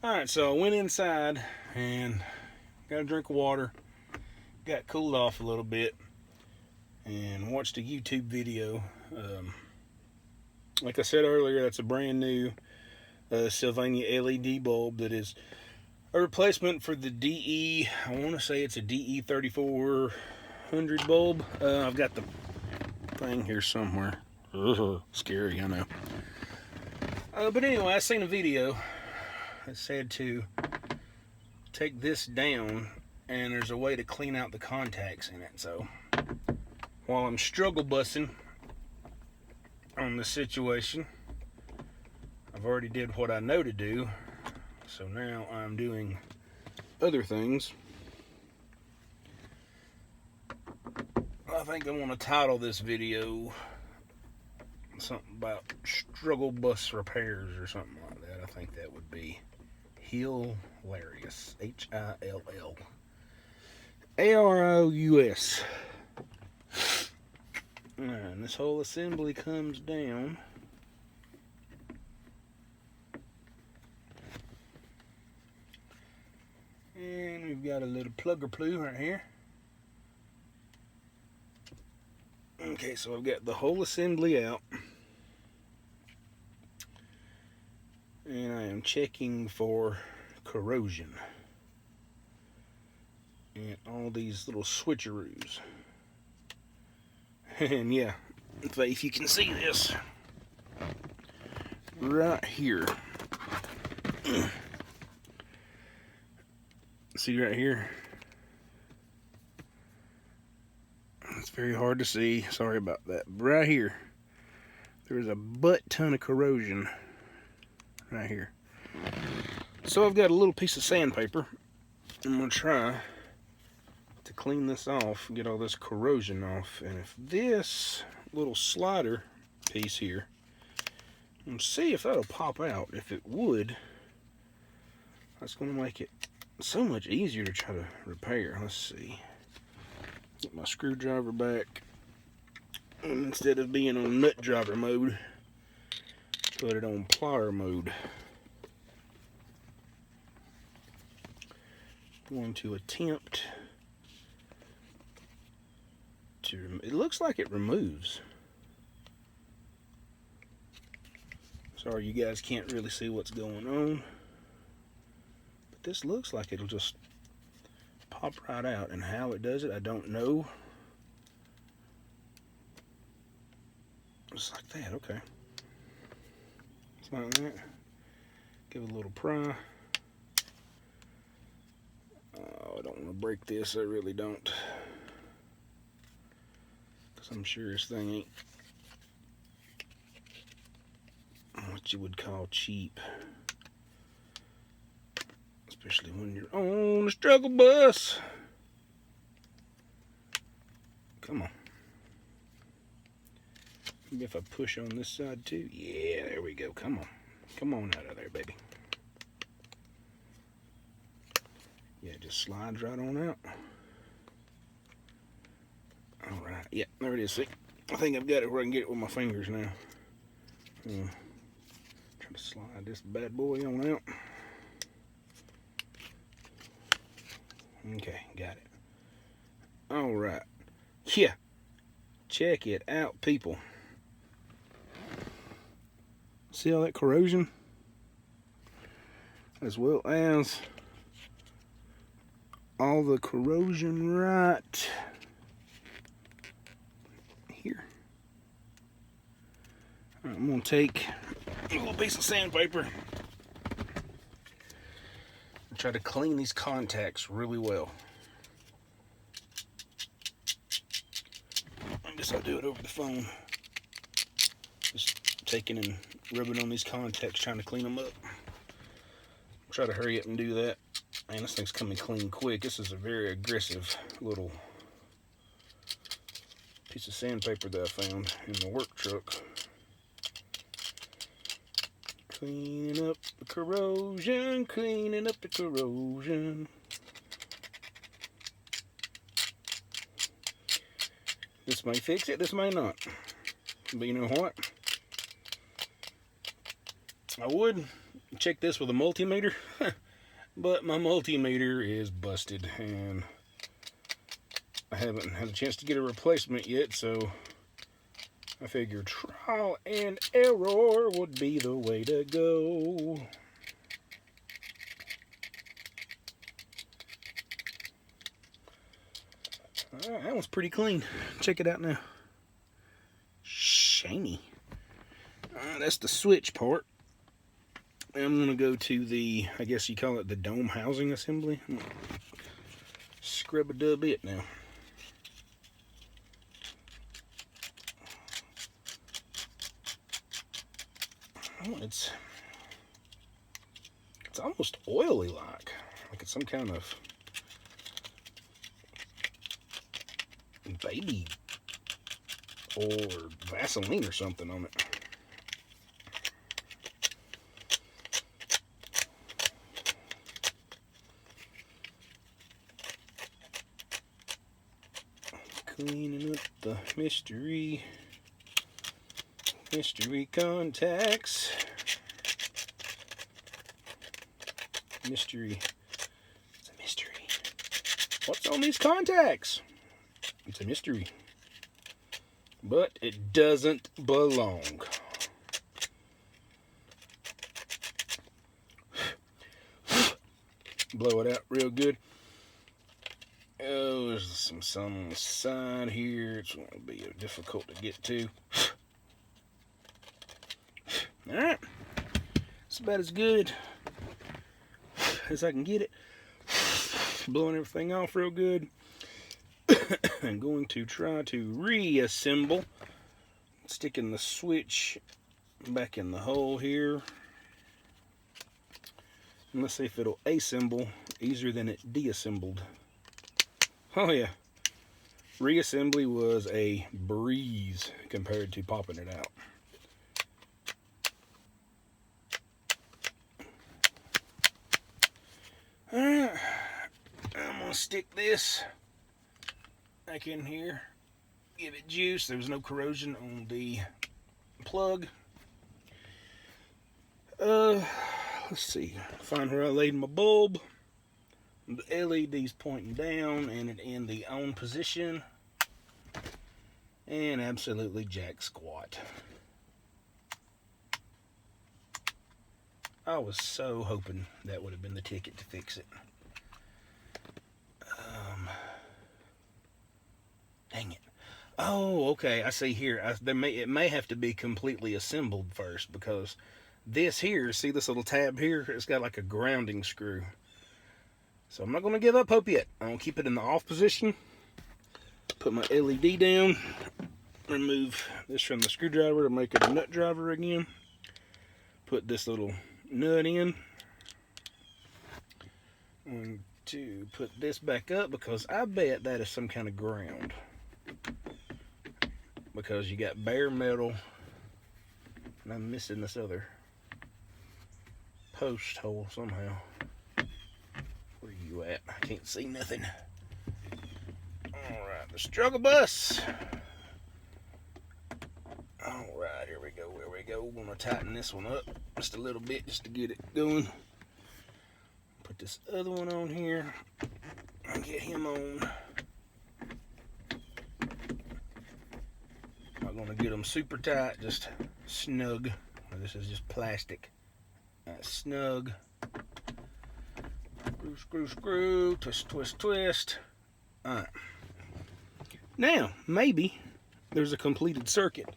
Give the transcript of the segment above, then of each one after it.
Alright, so I went inside and got a drink of water, got cooled off a little bit, and watched a YouTube video. Like I said earlier, that's a brand new Sylvania LED bulb that is a replacement for the DE, I want to say it's a DE 3400 bulb. I've got the thing here somewhere. Ugh, scary, I know. But anyway, I seen a video that said to take this down, and there's a way to clean out the contacts in it. So while I'm struggle bussing on the situation, I've already did what I know to do, so now I'm doing other things. I think I want to title this video something about struggle bus repairs or something like that. I think that would be hilarious. HILLAROUS. And this whole assembly comes down. And we've got a little plugger plug right here. Okay, so I've got the whole assembly out. And I am checking for corrosion. And all these little switcheroos. And yeah, if you can see this right here. See right here? It's very hard to see. Sorry about that. Right here, there's a butt ton of corrosion right here. So I've got a little piece of sandpaper. I'm going to try to clean this off, get all this corrosion off. And if this little slider piece here, let's see if that'll pop out. If it would, that's going to make it so much easier to try to repair. Let's see. Get my screwdriver back. And instead of being on nut driver mode, put it on plier mode. Going to attempt to, it looks like it removes. Sorry you guys can't really see what's going on. But this looks like it'll just pop right out, and how it does it, I don't know. Just like that, okay. Just like that. Give it a little pry. Oh, I don't want to break this, I really don't. Because I'm sure this thing ain't what you would call cheap. Especially when you're on the struggle bus. Come on. Maybe if I push on this side too. Yeah, there we go. Come on. Come on out of there, baby. Yeah, it just slides right on out. Alright. Yeah, there it is. See? I think I've got it where I can get it with my fingers now. Try to slide this bad boy on out. Okay, got it. Alright. Yeah. Check it out, people. See all that corrosion? As well as all the corrosion right here. Right, I'm going to take a little piece of sandpaper try to clean these contacts really well. I guess I'll do it over the phone. Just taking and rubbing on these contacts, trying to clean them up. I'll try to hurry up and do that. Man, this thing's coming clean quick. This is a very aggressive little piece of sandpaper that I found in the work truck. Cleaning up the corrosion, cleaning up the corrosion. This may fix it, this may not. But you know what? I would check this with a multimeter, but my multimeter is busted and I haven't had a chance to get a replacement yet, so I figured trial and error would be the way to go. Alright, that one's pretty clean. Check it out now. Shiny. That's the switch part. I'm going to go to the, I guess you call it the dome housing assembly. Scrub a dub it now. Oh, it's almost oily like it's some kind of baby or Vaseline or something on it. Cleaning up the mystery contacts. Mystery. It's a mystery. What's on these contacts? It's a mystery. But it doesn't belong. Blow it out real good. Oh, there's some on the side here. It's going to be difficult to get to. Alright. It's about as good as I can get it. Blowing everything off real good. I'm going to try to reassemble. Sticking the switch back in the hole here. And let's see if it'll assemble easier than it deassembled. Oh yeah. Reassembly was a breeze compared to popping it out. Alright. I'm going to stick this back in here. Give it juice. There was no corrosion on the plug. Let's see. Find where I laid my bulb. The LED's pointing down and it in the on position. And absolutely jack squat. I was so hoping that would have been the ticket to fix it. Dang it. Oh, okay. I see here. It may have to be completely assembled first because this here, see this little tab here? It's got like a grounding screw. So I'm not going to give up hope yet. I'm going to keep it in the off position. Put my LED down. Remove this from the screwdriver to make it a nut driver again. Put this little nut in. And to put this back up because I bet that is some kind of ground. Because you got bare metal. And I'm missing this other post hole somehow. Where you at? I can't see nothing. Alright, the struggle bus. Alright, here we go. We're going to tighten this one up just a little bit just to get it going. Put this other one on here and get him on. Not going to get them super tight, just snug. This is just plastic. That's snug. Screw, twist. Alright. Now, maybe there's a completed circuit.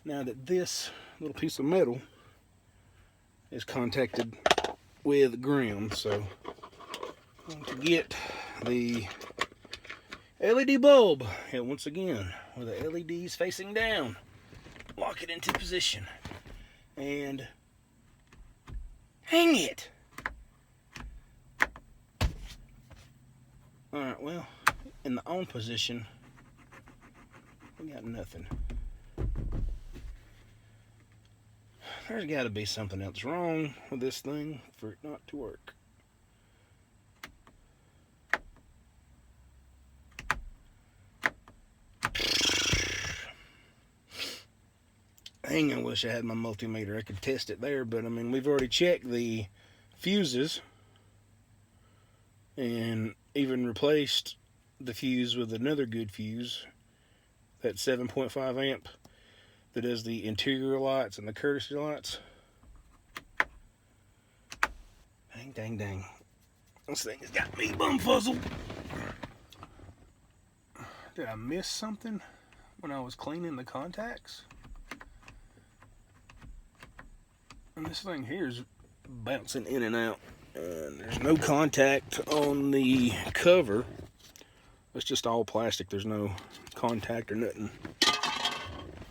Now that this little piece of metal is contacted with ground. So, I'm going to get the LED bulb. And once again, with the LEDs facing down. Lock it into position. And hang it! Alright, well, in the on position, we got nothing. There's got to be something else wrong with this thing for it not to work. Dang, I wish I had my multimeter. I could test it there, but I mean, we've already checked the fuses and even replaced the fuse with another good fuse, that 7.5 amp that does the interior lights and the courtesy lights. Dang, dang, dang. This thing has got me bumfuzzled. Did I miss something when I was cleaning the contacts? And this thing here is bouncing in and out. And there's no contact on the cover. It's just all plastic. There's no contact or nothing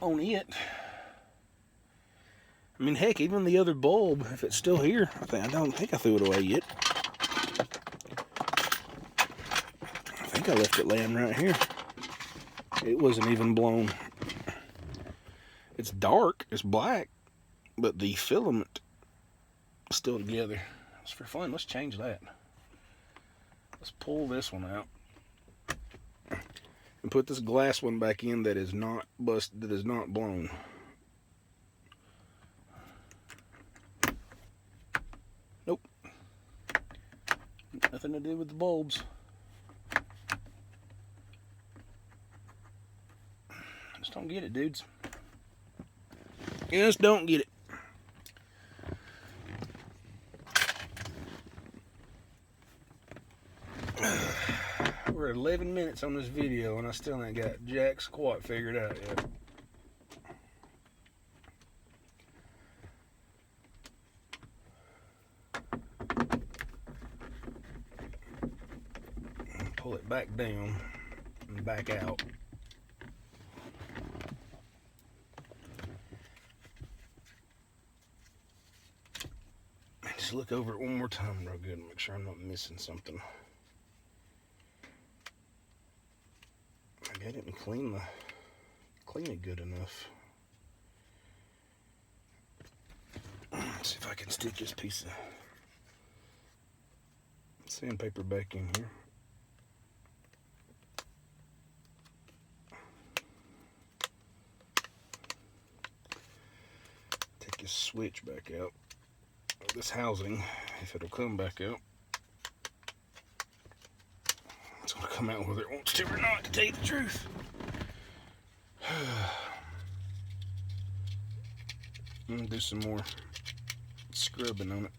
on it. I mean, heck, even the other bulb, if it's still here, I don't think I threw it away yet. I think I left it laying right here. It wasn't even blown. It's dark, it's black, but the filament is still together. It's for fun. Let's change that. Let's pull this one out and put this glass one back in that is not busted, that is not blown. Nope. Nothing to do with the bulbs. Just don't get it, dudes. Just don't get it. We're 11 minutes on this video and I still ain't got jack squat figured out yet. Pull it back down and back out. Just look over it one more time real good and make sure I'm not missing something. Maybe I didn't clean it good enough. Let's see if I can stick this piece of sandpaper back in here. Take this switch back out. This housing, if it'll come back out. It's gonna come out whether it wants to or not, to tell you the truth. I'm gonna do some more scrubbing on it.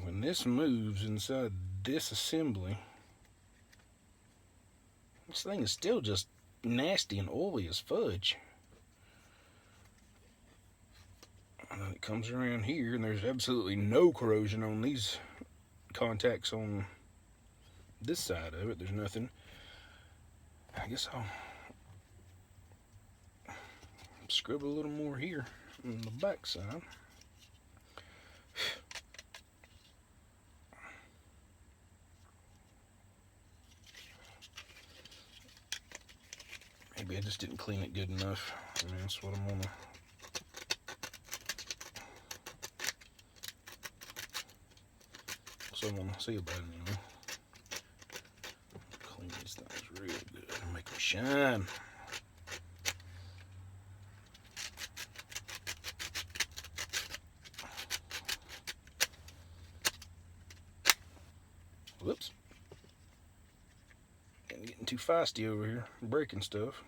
When this moves inside this assembly, this thing is still just nasty and oily as fudge. And then it comes around here and there's absolutely no corrosion on these contacts on this side of it. There's nothing. I guess I'll scrub a little more here on the back side. Maybe I just didn't clean it good enough. I mean, that's what I'm gonna. So I'm gonna see about it anyway. Clean these things real good and make them shine. Whoops. Getting too feisty over here, breaking stuff.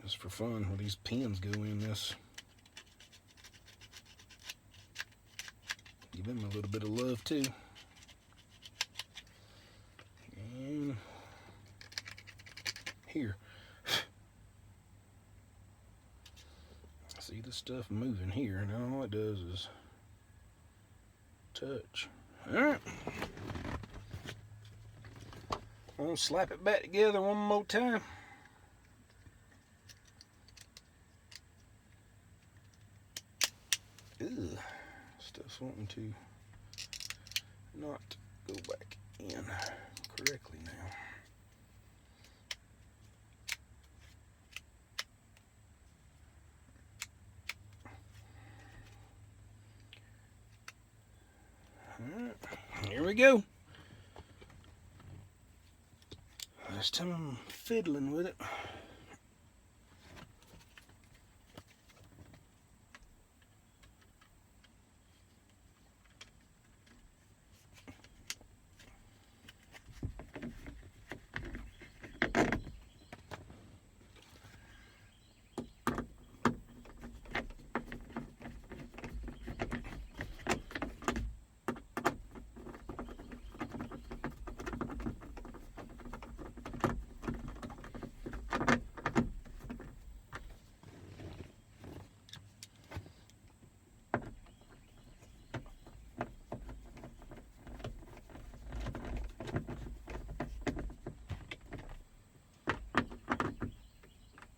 Just for fun, where these pins go in this. Give them a little bit of love too. And here. See this stuff moving here. Now all it does is touch. Alright. I'm going to slap it back together one more time. Ugh. Stuff's wanting to not go back in correctly now. Alright, here we go. This time I'm fiddling with it.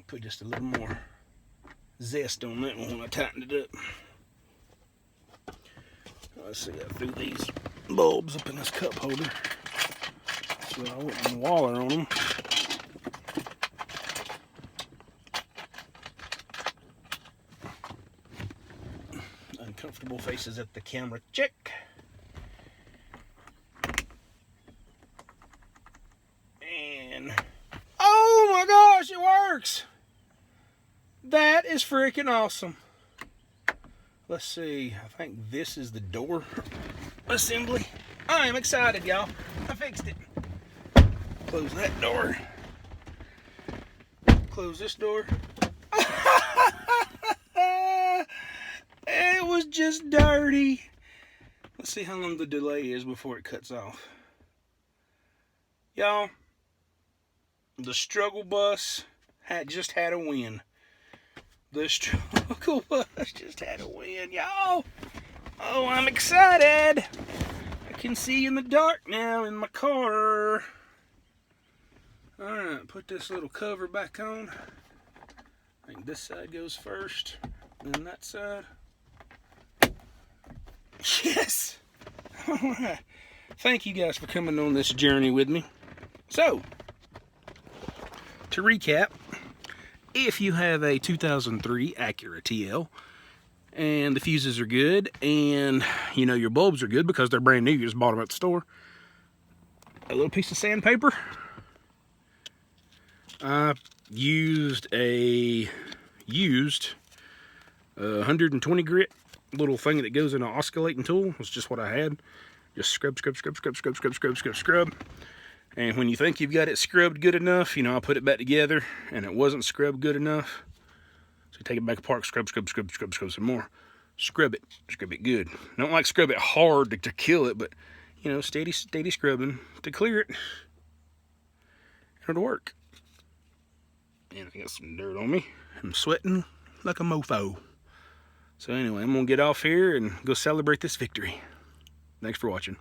Put just a little more zest on that one when I tightened it up. Let's see, I threw these bulbs up in this cup holder so I wouldn't waller on them. Uncomfortable faces at the camera check. And oh my gosh, it works! That is freaking awesome. Let's see, I think this is the door assembly. I am excited, y'all. I fixed it. Close that door. Close this door. It was just dirty. Let's see how long the delay is before it cuts off. Y'all, the struggle bus just had a win. The struggle bus just had a win, y'all. Oh, I'm excited. I can see in the dark now in my car. Alright, put this little cover back on. I think this side goes first, and that side. Yes! Alright. Thank you guys for coming on this journey with me. So, to recap, if you have a 2003 Acura TL and the fuses are good and you know your bulbs are good because they're brand new, you just bought them at the store, a little piece of sandpaper. I used a 120 grit little thing that goes in an oscillating tool. It's just what I had. Just scrub. And when you think you've got it scrubbed good enough, you know, I put it back together and it wasn't scrubbed good enough. So you take it back apart, scrub some more. Scrub it good. Don't like scrub it hard to kill it, but you know, steady scrubbing to clear it. It'll work. And I got some dirt on me. I'm sweating like a mofo. So anyway, I'm gonna get off here and go celebrate this victory. Thanks for watching.